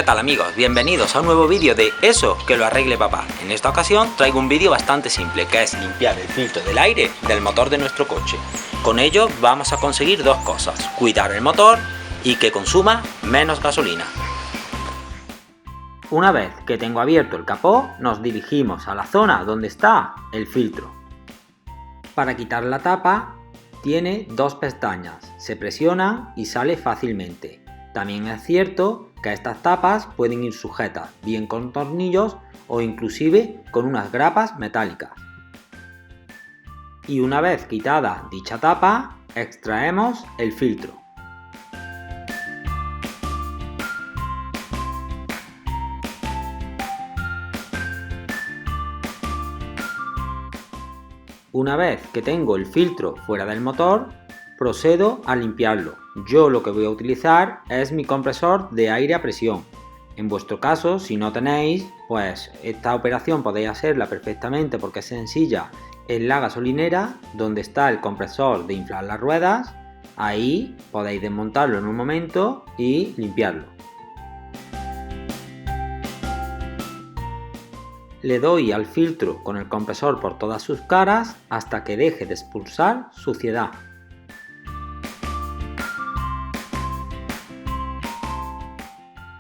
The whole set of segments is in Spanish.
tal amigos? Bienvenidos a un nuevo vídeo de Eso que lo arregle papá. En esta ocasión traigo un vídeo bastante simple, que es limpiar el filtro del aire del motor de nuestro coche. Con ello vamos a conseguir dos cosas: cuidar el motor y que consuma menos gasolina. Una vez que tengo abierto el capó, nos dirigimos a la zona donde está el filtro. Para quitar la tapa, tiene dos pestañas, se presionan y sale fácilmente. También es cierto que estas tapas pueden ir sujetas bien con tornillos o inclusive con unas grapas metálicas. Y una vez quitada dicha tapa, extraemos el filtro. Una vez que tengo el filtro fuera del motor, procedo a limpiarlo. Yo lo que voy a utilizar es mi compresor de aire a presión. En vuestro caso, si no tenéis, pues esta operación podéis hacerla perfectamente porque es sencilla en la gasolinera, donde está el compresor de inflar las ruedas. Ahí podéis desmontarlo en un momento y limpiarlo. Le doy al filtro con el compresor por todas sus caras hasta que deje de expulsar suciedad.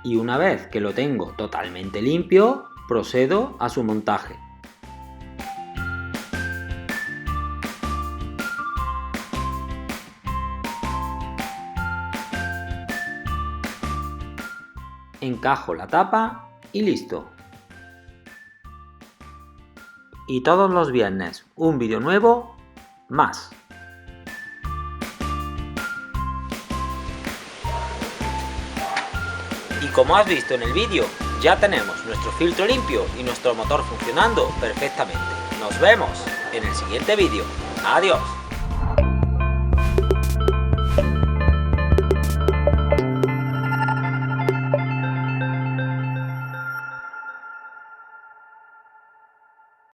Y una vez que lo tengo totalmente limpio, procedo a su montaje. Encajo la tapa y listo. Y todos los viernes un vídeo nuevo más. Y como has visto en el vídeo, ya tenemos nuestro filtro limpio y nuestro motor funcionando perfectamente. Nos vemos en el siguiente vídeo. Adiós.